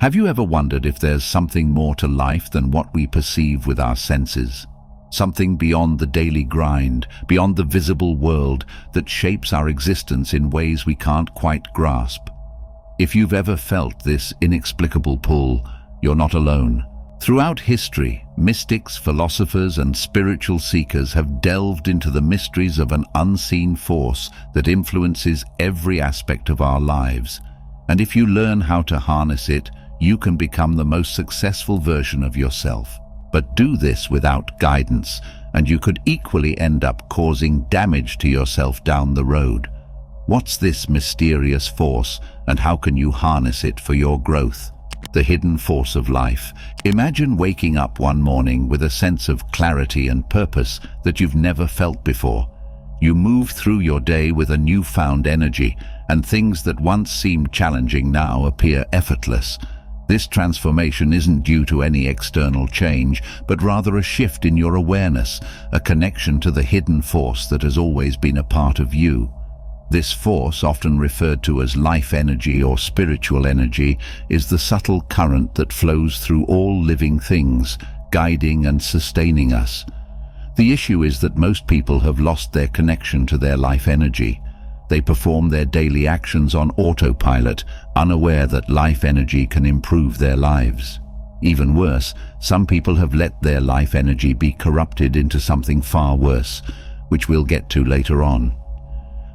Have you ever wondered if there's something more to life than what we perceive with our senses? Something beyond the daily grind, beyond the visible world, that shapes our existence in ways we can't quite grasp. If you've ever felt this inexplicable pull, you're not alone. Throughout history, mystics, philosophers, and spiritual seekers have delved into the mysteries of an unseen force that influences every aspect of our lives. And if you learn how to harness it, you can become the most successful version of yourself. But do this without guidance, and you could equally end up causing damage to yourself down the road. What's this mysterious force, and how can you harness it for your growth? The hidden force of life. Imagine waking up one morning with a sense of clarity and purpose that you've never felt before. You move through your day with a newfound energy, and things that once seemed challenging now appear effortless. This transformation isn't due to any external change, but rather a shift in your awareness, a connection to the hidden force that has always been a part of you. This force, often referred to as life energy or spiritual energy, is the subtle current that flows through all living things, guiding and sustaining us. The issue is that most people have lost their connection to their life energy. They perform their daily actions on autopilot, unaware that life energy can improve their lives. Even worse, some people have let their life energy be corrupted into something far worse, which we'll get to later on.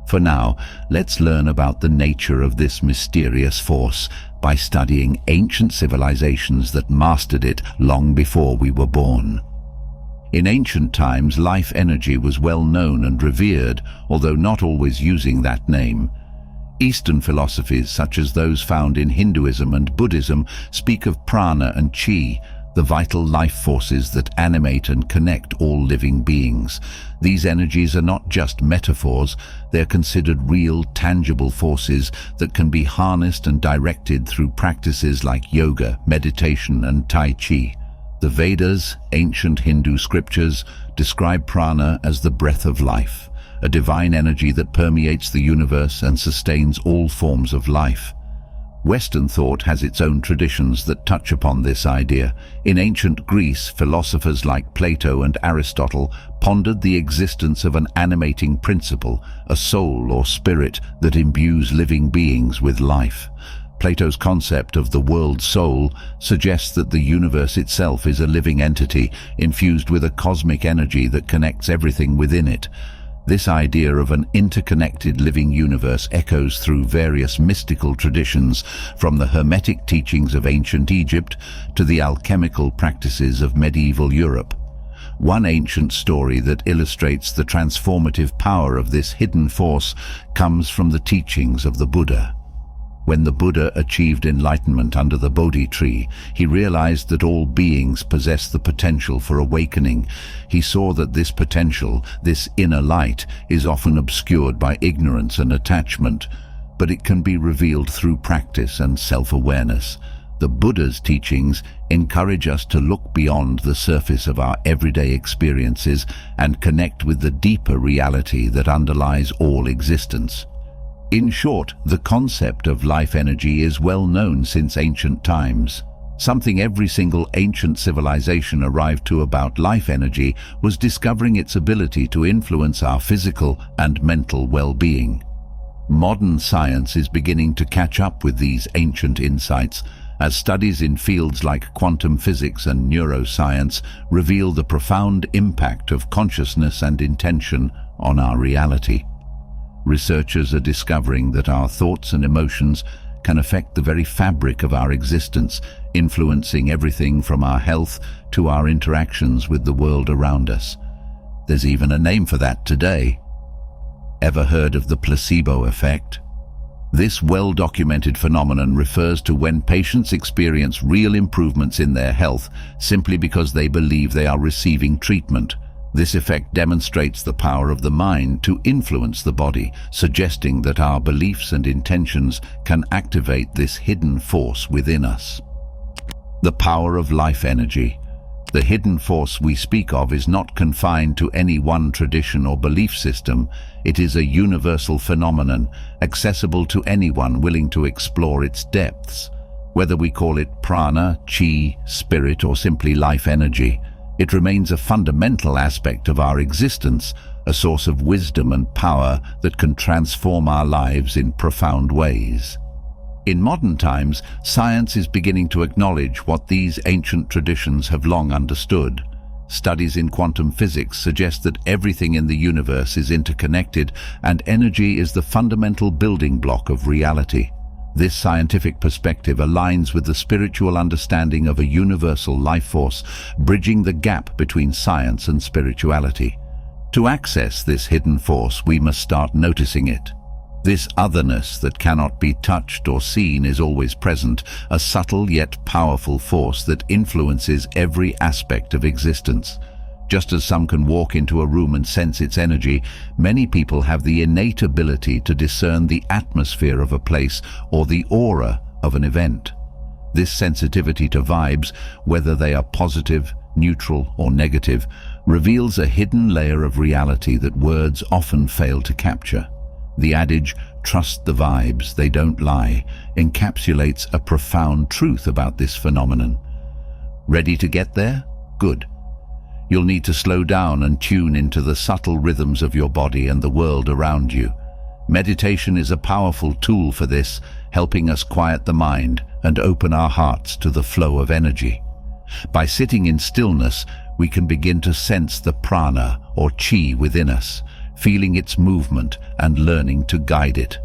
For now, let's learn about the nature of this mysterious force by studying ancient civilizations that mastered it long before we were born. In ancient times, life energy was well known and revered, although not always using that name. Eastern philosophies, such as those found in Hinduism and Buddhism, speak of prana and chi, the vital life forces that animate and connect all living beings. These energies are not just metaphors, they're considered real, tangible forces that can be harnessed and directed through practices like yoga, meditation, and Tai Chi. The Vedas, ancient Hindu scriptures, describe prana as the breath of life, a divine energy that permeates the universe and sustains all forms of life. Western thought has its own traditions that touch upon this idea. In ancient Greece, philosophers like Plato and Aristotle pondered the existence of an animating principle, a soul or spirit that imbues living beings with life. Plato's concept of the world soul suggests that the universe itself is a living entity, infused with a cosmic energy that connects everything within it. This idea of an interconnected living universe echoes through various mystical traditions, from the Hermetic teachings of ancient Egypt to the alchemical practices of medieval Europe. One ancient story that illustrates the transformative power of this hidden force comes from the teachings of the Buddha. When the Buddha achieved enlightenment under the Bodhi tree, he realized that all beings possess the potential for awakening. He saw that this potential, this inner light, is often obscured by ignorance and attachment, but it can be revealed through practice and self-awareness. The Buddha's teachings encourage us to look beyond the surface of our everyday experiences and connect with the deeper reality that underlies all existence. In short, the concept of life energy is well known since ancient times. Something every single ancient civilization arrived to about life energy was discovering its ability to influence our physical and mental well-being. Modern science is beginning to catch up with these ancient insights, as studies in fields like quantum physics and neuroscience reveal the profound impact of consciousness and intention on our reality. Researchers are discovering that our thoughts and emotions can affect the very fabric of our existence, influencing everything from our health to our interactions with the world around us. There's even a name for that today. Ever heard of the placebo effect? This well-documented phenomenon refers to when patients experience real improvements in their health simply because they believe they are receiving treatment. This effect demonstrates the power of the mind to influence the body, suggesting that our beliefs and intentions can activate this hidden force within us. The power of life energy. The hidden force we speak of is not confined to any one tradition or belief system. It is a universal phenomenon, accessible to anyone willing to explore its depths. Whether we call it prana, chi, spirit, or simply life energy, it remains a fundamental aspect of our existence, a source of wisdom and power that can transform our lives in profound ways. In modern times, science is beginning to acknowledge what these ancient traditions have long understood. Studies in quantum physics suggest that everything in the universe is interconnected, and energy is the fundamental building block of reality. This scientific perspective aligns with the spiritual understanding of a universal life force, bridging the gap between science and spirituality. To access this hidden force, we must start noticing it. This otherness that cannot be touched or seen is always present, a subtle yet powerful force that influences every aspect of existence. Just as some can walk into a room and sense its energy, many people have the innate ability to discern the atmosphere of a place or the aura of an event. This sensitivity to vibes, whether they are positive, neutral, or negative, reveals a hidden layer of reality that words often fail to capture. The adage, "Trust the vibes, they don't lie," encapsulates a profound truth about this phenomenon. Ready to get there? Good. You'll need to slow down and tune into the subtle rhythms of your body and the world around you. Meditation is a powerful tool for this, helping us quiet the mind and open our hearts to the flow of energy. By sitting in stillness, we can begin to sense the prana or chi within us, feeling its movement and learning to guide it.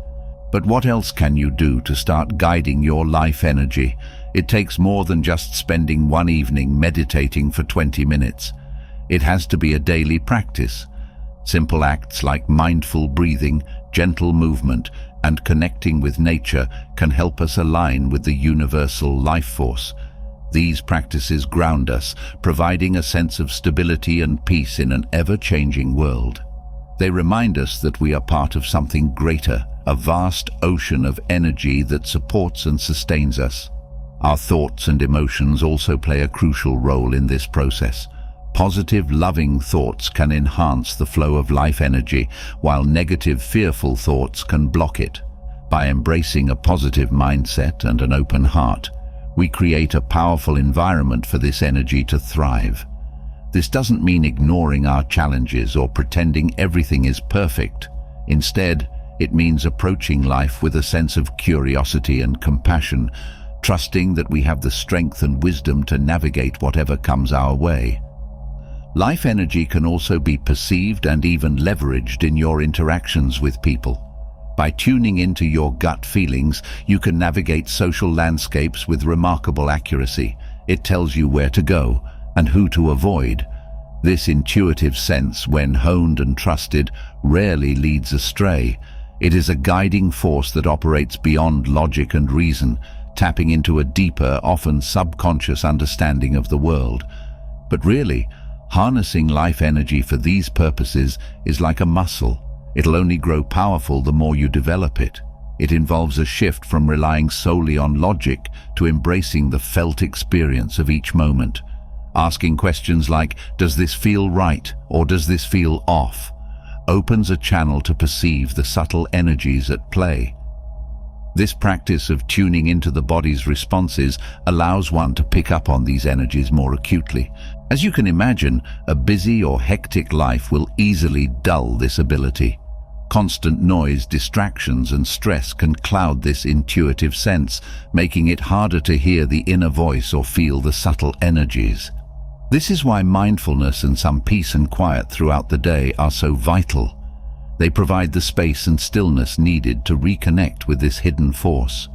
But what else can you do to start guiding your life energy? It takes more than just spending one evening meditating for 20 minutes. It has to be a daily practice. Simple acts like mindful breathing, gentle movement, and connecting with nature can help us align with the universal life force. These practices ground us, providing a sense of stability and peace in an ever-changing world. They remind us that we are part of something greater, a vast ocean of energy that supports and sustains us. Our thoughts and emotions also play a crucial role in this process. Positive, loving thoughts can enhance the flow of life energy, while negative, fearful thoughts can block it. By embracing a positive mindset and an open heart, we create a powerful environment for this energy to thrive. This doesn't mean ignoring our challenges or pretending everything is perfect. Instead, it means approaching life with a sense of curiosity and compassion, trusting that we have the strength and wisdom to navigate whatever comes our way. Life energy can also be perceived and even leveraged in your interactions with people. By tuning into your gut feelings, you can navigate social landscapes with remarkable accuracy. It tells you where to go and who to avoid. This intuitive sense, when honed and trusted, rarely leads astray. It is a guiding force that operates beyond logic and reason, tapping into a deeper, often subconscious understanding of the world. But really, harnessing life energy for these purposes is like a muscle. It'll only grow powerful the more you develop it. It involves a shift from relying solely on logic to embracing the felt experience of each moment. Asking questions like, does this feel right or does this feel off, opens a channel to perceive the subtle energies at play. This practice of tuning into the body's responses allows one to pick up on these energies more acutely. As you can imagine, a busy or hectic life will easily dull this ability. Constant noise, distractions, and stress can cloud this intuitive sense, making it harder to hear the inner voice or feel the subtle energies. This is why mindfulness and some peace and quiet throughout the day are so vital. They provide the space and stillness needed to reconnect with this hidden force.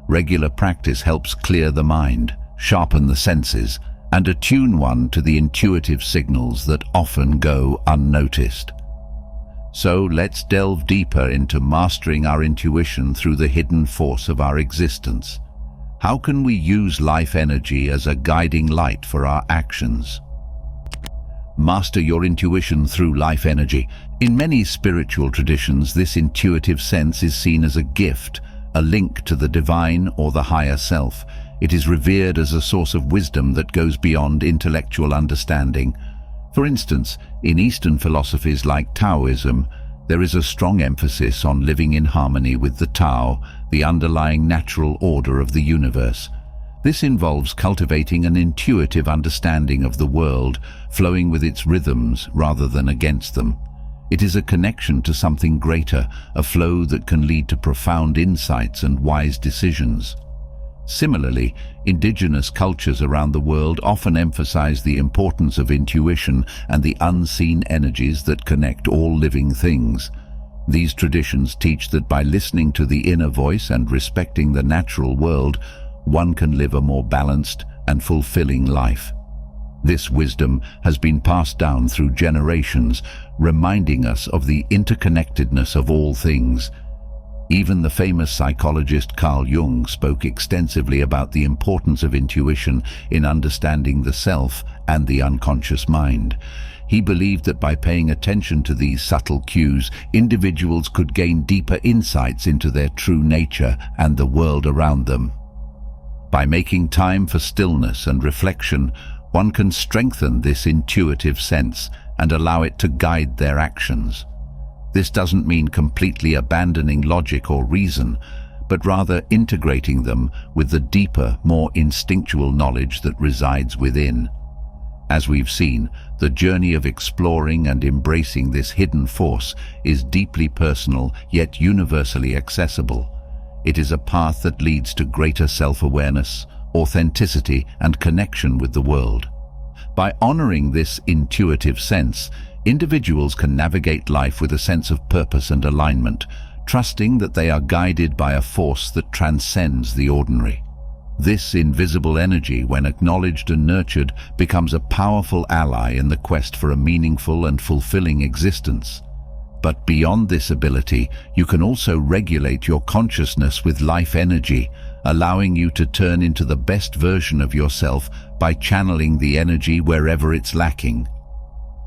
Regular practice helps clear the mind, sharpen the senses, and attune one to the intuitive signals that often go unnoticed. So let's delve deeper into mastering our intuition through the hidden force of our existence. How can we use life energy as a guiding light for our actions? Master your intuition through life energy. In many spiritual traditions, this intuitive sense is seen as a gift, a link to the divine or the higher self. It is revered as a source of wisdom that goes beyond intellectual understanding. For instance, in Eastern philosophies like Taoism, there is a strong emphasis on living in harmony with the Tao, the underlying natural order of the universe. This involves cultivating an intuitive understanding of the world, flowing with its rhythms rather than against them. It is a connection to something greater, a flow that can lead to profound insights and wise decisions. Similarly, indigenous cultures around the world often emphasize the importance of intuition and the unseen energies that connect all living things. These traditions teach that by listening to the inner voice and respecting the natural world, one can live a more balanced and fulfilling life. This wisdom has been passed down through generations, reminding us of the interconnectedness of all things. Even the famous psychologist Carl Jung spoke extensively about the importance of intuition in understanding the self and the unconscious mind. He believed that by paying attention to these subtle cues, individuals could gain deeper insights into their true nature and the world around them. By making time for stillness and reflection, one can strengthen this intuitive sense and allow it to guide their actions. This doesn't mean completely abandoning logic or reason, but rather integrating them with the deeper, more instinctual knowledge that resides within. As we've seen, the journey of exploring and embracing this hidden force is deeply personal yet universally accessible. It is a path that leads to greater self-awareness, authenticity, and connection with the world. By honoring this intuitive sense, individuals can navigate life with a sense of purpose and alignment, trusting that they are guided by a force that transcends the ordinary. This invisible energy, when acknowledged and nurtured, becomes a powerful ally in the quest for a meaningful and fulfilling existence. But beyond this ability, you can also regulate your consciousness with life energy, allowing you to turn into the best version of yourself by channeling the energy wherever it's lacking.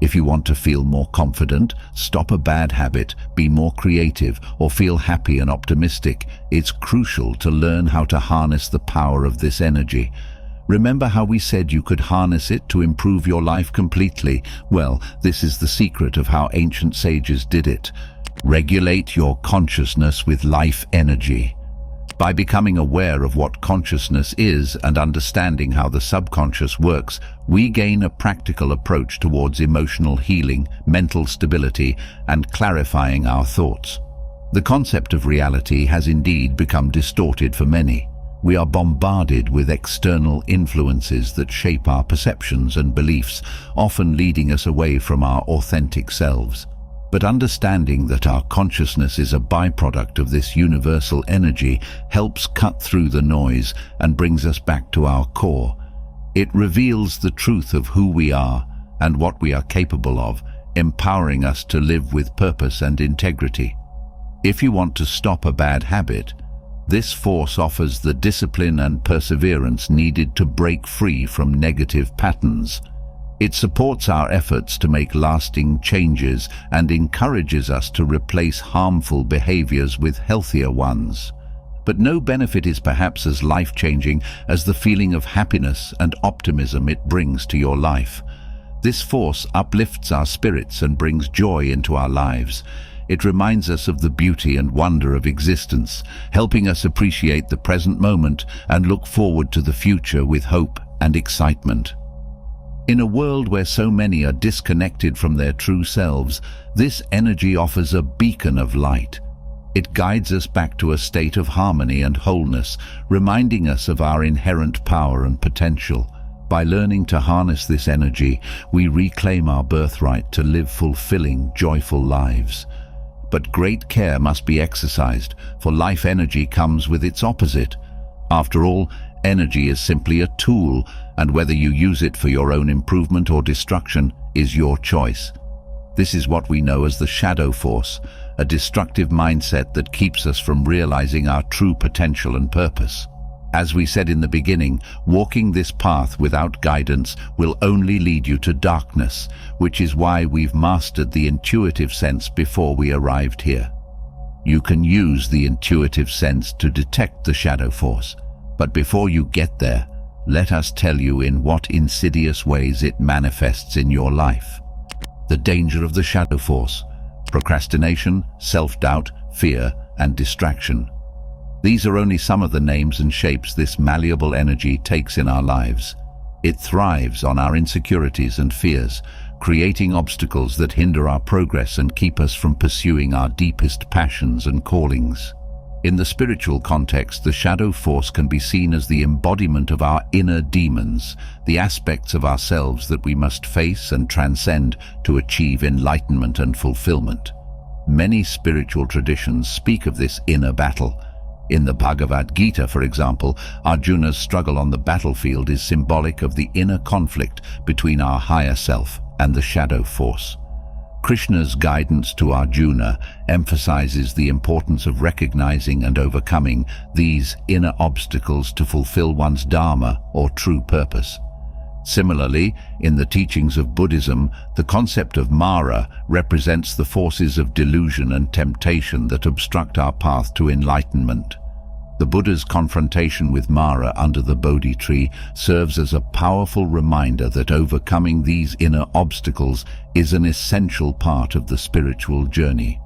If you want to feel more confident, stop a bad habit, be more creative, or feel happy and optimistic, it's crucial to learn how to harness the power of this energy. Remember how we said you could harness it to improve your life completely? Well, this is the secret of how ancient sages did it. Regulate your consciousness with life energy. By becoming aware of what consciousness is and understanding how the subconscious works, we gain a practical approach towards emotional healing, mental stability, and clarifying our thoughts. The concept of reality has indeed become distorted for many. We are bombarded with external influences that shape our perceptions and beliefs, often leading us away from our authentic selves. But understanding that our consciousness is a byproduct of this universal energy helps cut through the noise and brings us back to our core. It reveals the truth of who we are and what we are capable of, empowering us to live with purpose and integrity. If you want to stop a bad habit, this force offers the discipline and perseverance needed to break free from negative patterns. It supports our efforts to make lasting changes and encourages us to replace harmful behaviors with healthier ones. But no benefit is perhaps as life-changing as the feeling of happiness and optimism it brings to your life. This force uplifts our spirits and brings joy into our lives. It reminds us of the beauty and wonder of existence, helping us appreciate the present moment and look forward to the future with hope and excitement. In a world where so many are disconnected from their true selves, this energy offers a beacon of light. It guides us back to a state of harmony and wholeness, reminding us of our inherent power and potential. By learning to harness this energy, we reclaim our birthright to live fulfilling, joyful lives. But great care must be exercised, for life energy comes with its opposite. After all, energy is simply a tool, and whether you use it for your own improvement or destruction is your choice. This is what we know as the shadow force, a destructive mindset that keeps us from realizing our true potential and purpose. As we said in the beginning, walking this path without guidance will only lead you to darkness, which is why we've mastered the intuitive sense before we arrived here. You can use the intuitive sense to detect the shadow force, but before you get there, let us tell you in what insidious ways it manifests in your life. The danger of the shadow force: procrastination, self-doubt, fear, and distraction. These are only some of the names and shapes this malleable energy takes in our lives. It thrives on our insecurities and fears, creating obstacles that hinder our progress and keep us from pursuing our deepest passions and callings. In the spiritual context, the shadow force can be seen as the embodiment of our inner demons, the aspects of ourselves that we must face and transcend to achieve enlightenment and fulfillment. Many spiritual traditions speak of this inner battle. In the Bhagavad Gita, for example, Arjuna's struggle on the battlefield is symbolic of the inner conflict between our higher self and the shadow force. Krishna's guidance to Arjuna emphasizes the importance of recognizing and overcoming these inner obstacles to fulfill one's dharma or true purpose. Similarly, in the teachings of Buddhism, the concept of Mara represents the forces of delusion and temptation that obstruct our path to enlightenment. The Buddha's confrontation with Mara under the Bodhi tree serves as a powerful reminder that overcoming these inner obstacles is an essential part of the spiritual journey.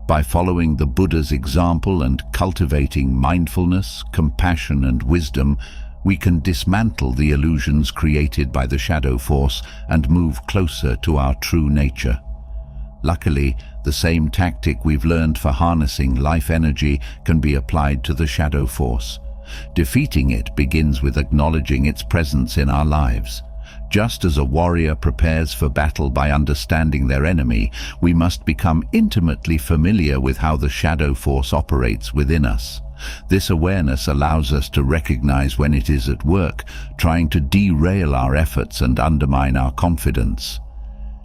By following the Buddha's example and cultivating mindfulness, compassion, and wisdom, we can dismantle the illusions created by the shadow force and move closer to our true nature. Luckily, the same tactic we've learned for harnessing life energy can be applied to the shadow force. Defeating it begins with acknowledging its presence in our lives. Just as a warrior prepares for battle by understanding their enemy, we must become intimately familiar with how the shadow force operates within us. This awareness allows us to recognize when it is at work, trying to derail our efforts and undermine our confidence.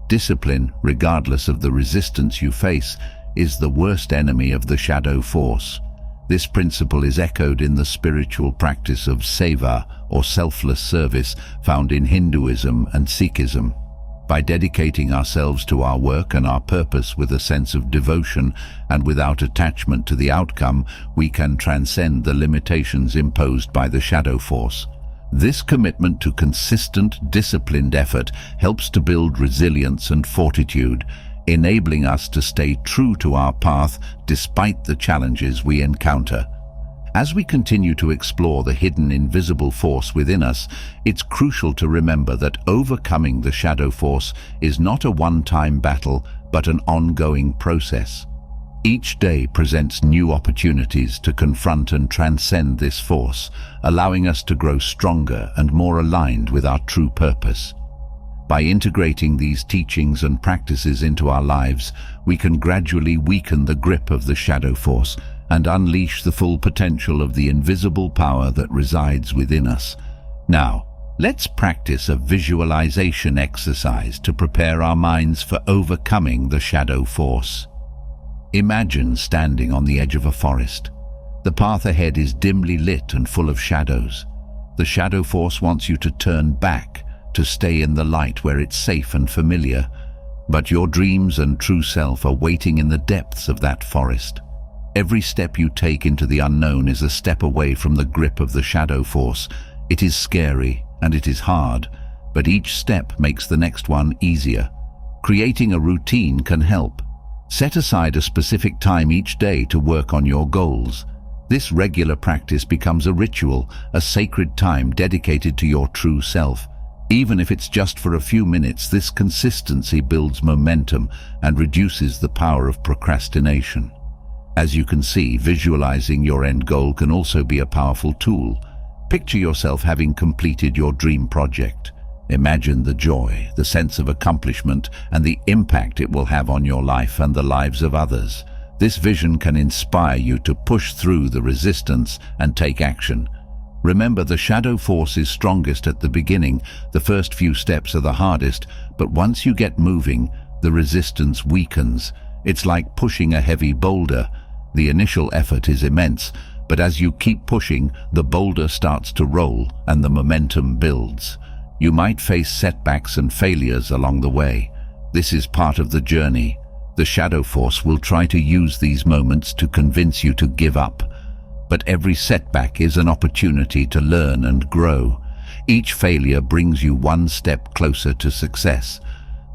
Discipline, regardless of the resistance you face, is the worst enemy of the shadow force. This principle is echoed in the spiritual practice of seva, or selfless service, found in Hinduism and Sikhism. By dedicating ourselves to our work and our purpose with a sense of devotion and without attachment to the outcome, we can transcend the limitations imposed by the shadow force. This commitment to consistent, disciplined effort helps to build resilience and fortitude, enabling us to stay true to our path despite the challenges we encounter. As we continue to explore the hidden invisible force within us, it's crucial to remember that overcoming the shadow force is not a one-time battle, but an ongoing process. Each day presents new opportunities to confront and transcend this force, allowing us to grow stronger and more aligned with our true purpose. By integrating these teachings and practices into our lives, we can gradually weaken the grip of the shadow force and unleash the full potential of the invisible power that resides within us. Now, let's practice a visualization exercise to prepare our minds for overcoming the shadow force. Imagine standing on the edge of a forest. The path ahead is dimly lit and full of shadows. The shadow force wants you to turn back, to stay in the light where it's safe and familiar. But your dreams and true self are waiting in the depths of that forest. Every step you take into the unknown is a step away from the grip of the shadow force. It is scary and it is hard, but each step makes the next one easier. Creating a routine can help. Set aside a specific time each day to work on your goals. This regular practice becomes a ritual, a sacred time dedicated to your true self. Even if it's just for a few minutes, this consistency builds momentum and reduces the power of procrastination. As you can see, visualizing your end goal can also be a powerful tool. Picture yourself having completed your dream project. Imagine the joy, the sense of accomplishment, and the impact it will have on your life and the lives of others. This vision can inspire you to push through the resistance and take action. Remember, the shadow force is strongest at the beginning. The first few steps are the hardest, but once you get moving, the resistance weakens. It's like pushing a heavy boulder. The initial effort is immense, but as you keep pushing, the boulder starts to roll and the momentum builds. You might face setbacks and failures along the way. This is part of the journey. The shadow force will try to use these moments to convince you to give up. But every setback is an opportunity to learn and grow. Each failure brings you one step closer to success.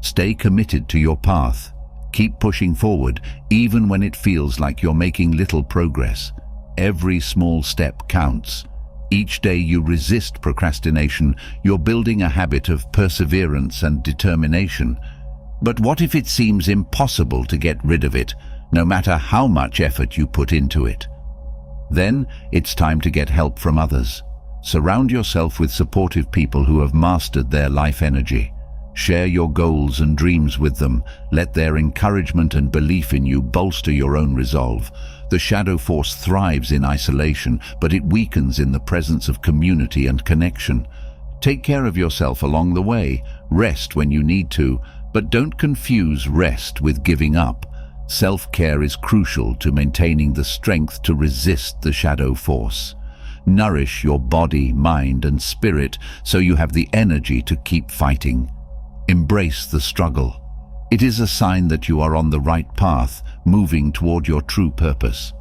Stay committed to your path. Keep pushing forward, even when it feels like you're making little progress. every small step counts. Each day you resist procrastination, you're building a habit of perseverance and determination. But what if it seems impossible to get rid of it, no matter how much effort you put into it? Then it's time to get help from others. Surround yourself with supportive people who have mastered their life energy. Share your goals and dreams with them. Let their encouragement and belief in you bolster your own resolve. The shadow force thrives in isolation, but it weakens in the presence of community and connection. Take care of yourself along the way. Rest when you need to, but don't confuse rest with giving up. Self-care is crucial to maintaining the strength to resist the shadow force. Nourish your body, mind, and spirit so you have the energy to keep fighting. Embrace the struggle. It is a sign that you are on the right path, moving toward your true purpose.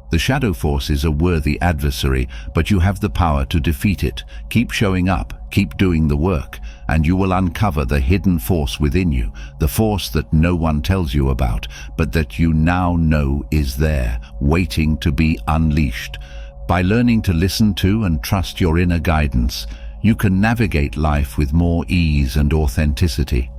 The shadow force is a worthy adversary, but you have the power to defeat it. Keep showing up, keep doing the work, and you will uncover the hidden force within you, the force that no one tells you about, but that you now know is there, waiting to be unleashed. By learning to listen to and trust your inner guidance, you can navigate life with more ease and authenticity.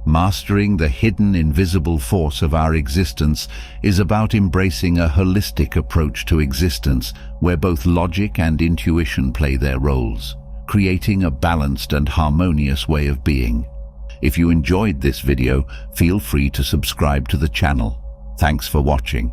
Mastering the hidden, invisible force of our existence is about embracing a holistic approach to existence where both logic and intuition play their roles, creating a balanced and harmonious way of being. If you enjoyed this video, feel free to subscribe to the channel. Thanks for watching.